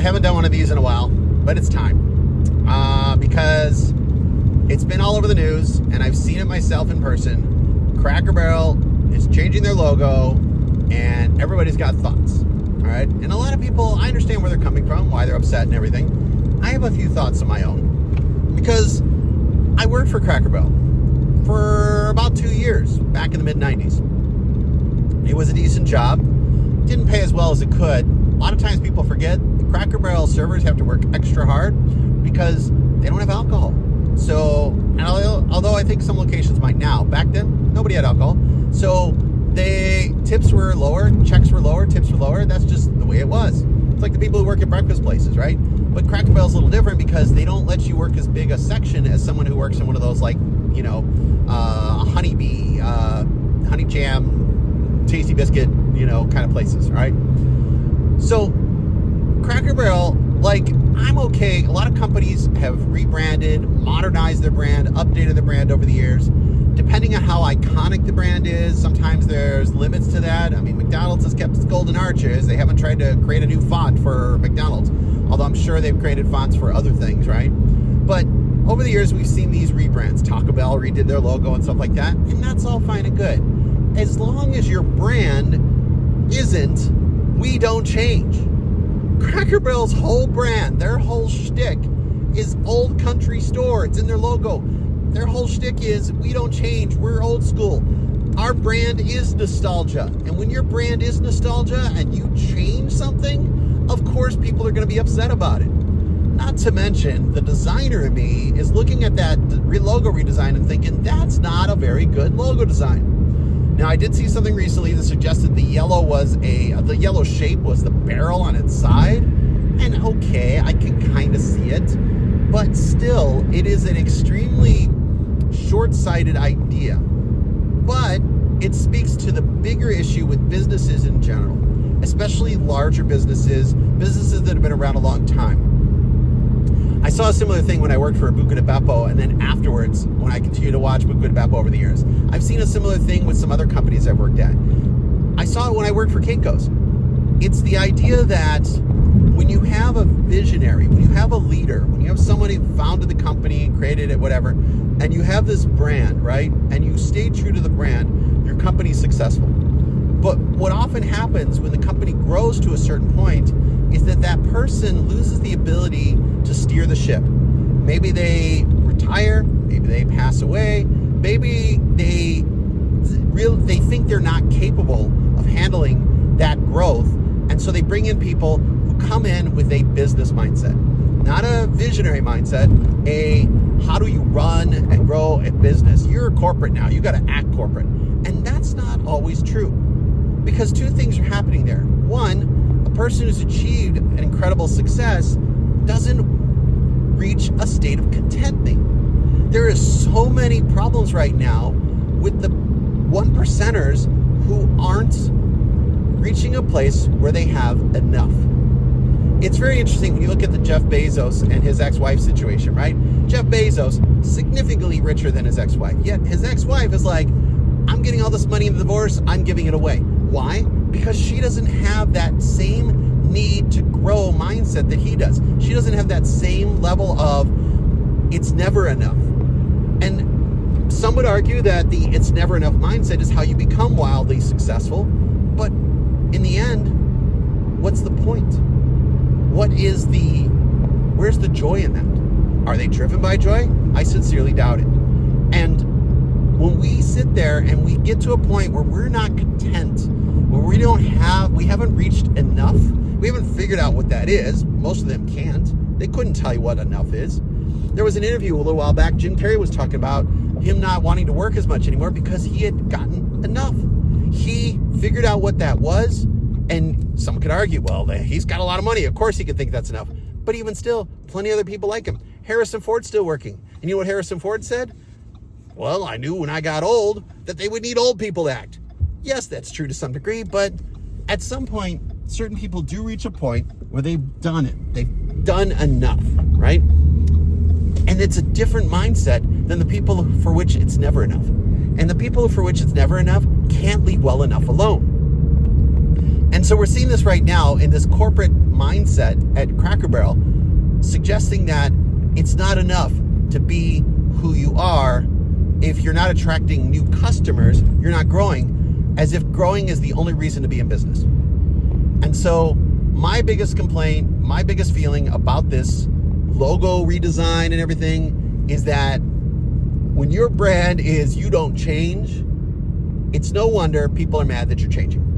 haven't done one of these in a while, but it's time. Because it's been all over the news, and I've seen it myself in person. Cracker Barrel is changing their logo, and everybody's got thoughts. All right? And a lot of people, I understand where they're coming from, why they're upset and everything. I have a few thoughts of my own. Because I worked for Cracker Barrel for about 2 years, back in the mid-90s. It was a decent job. Didn't pay as well as it could. A lot of times people forget the Cracker Barrel servers have to work extra hard because they don't have alcohol. So, and although I think some locations might now, back then, nobody had alcohol. So, tips were lower, checks were lower, tips were lower. That's just the way it was. It's like the people who work at breakfast places, right? But Cracker Barrel's a little different because they don't let you work as big a section as someone who works in one of those, like, Honeybee, Honey Jam, Tasty Biscuit, kind of places, right? So, Cracker Barrel, I'm okay. A lot of companies have rebranded, modernized their brand, updated the brand over the years. Depending on how iconic the brand is, sometimes there's limits to that. I mean, McDonald's has kept its golden arches. They haven't tried to create a new font for McDonald's, although I'm sure they've created fonts for other things, right? But over the years, we've seen these rebrands. Taco Bell redid their logo and stuff like that, and that's all fine and good. As long as your brand isn't, we don't change. Cracker Barrel's whole brand, their whole shtick is old country store. It's in their logo. Their whole shtick is, we don't change. We're old school. Our brand is nostalgia. And when your brand is nostalgia and you change something, of course people are going to be upset about it. Not to mention, the designer in me is looking at that logo redesign and thinking, that's not a very good logo design. Now, I did see something recently that suggested the yellow shape was the barrel on its side. And okay, I can kind of see it. But still, it is an extremely short-sighted idea. But it speaks to the bigger issue with businesses in general, especially larger businesses that have been around a long time. I saw a similar thing when I worked for Buca di Beppo, and then afterwards, when I continued to watch Buca di Beppo over the years. I've seen a similar thing with some other companies I've worked at. I saw it when I worked for Kinko's. It's the idea that when you have a visionary, when you have a leader, when you have someone who founded the company, created it, whatever, and you have this brand, right, and you stay true to the brand, your company's successful. But what often happens when the company grows to a certain point is that person loses the ability to steer the ship. Maybe they retire, maybe they pass away, maybe they think they're not capable of handling that growth, and so they bring in people who come in with a business mindset, not a visionary mindset, how do you run and grow a business? You're corporate now, you got to act corporate. And that's not always true, because two things are happening there. One, a person who's achieved an incredible success doesn't reach a state of contentment. There is so many problems right now with the 1%ers who aren't reaching a place where they have enough. It's very interesting when you look at the Jeff Bezos and his ex-wife situation, right? Jeff Bezos, significantly richer than his ex-wife, yet his ex-wife is like, I'm getting all this money in the divorce, I'm giving it away. Why? Because she doesn't have that same need to grow mindset that he does. She doesn't have that same level of it's never enough. And some would argue that the it's never enough mindset is how you become wildly successful. But in the end, what's the point? Where's the joy in that? Are they driven by joy? I sincerely doubt it. And when we sit there and we get to a point where we're not content, where we haven't reached enough, we haven't figured out what that is. Most of them can't. They couldn't tell you what enough is. There was an interview a little while back, Jim Carrey was talking about him not wanting to work as much anymore because he had gotten enough. He figured out what that was, and some could argue, well, he's got a lot of money. Of course he could think that's enough. But even still, plenty of other people like him. Harrison Ford's still working. And you know what Harrison Ford said? Well, I knew when I got old that they would need old people to act. Yes, that's true to some degree, but at some point, certain people do reach a point where they've done it. They've done enough, right? And it's a different mindset than the people for which it's never enough. And the people for which it's never enough can't leave well enough alone. And And so we're seeing this right now in this corporate mindset at Cracker Barrel, suggesting that it's not enough to be who you are. If you're not attracting new customers, you're not growing, as if growing is the only reason to be in business. And so my biggest complaint, my biggest feeling about this logo redesign and everything is that when your brand is you don't change, it's no wonder people are mad that you're changing.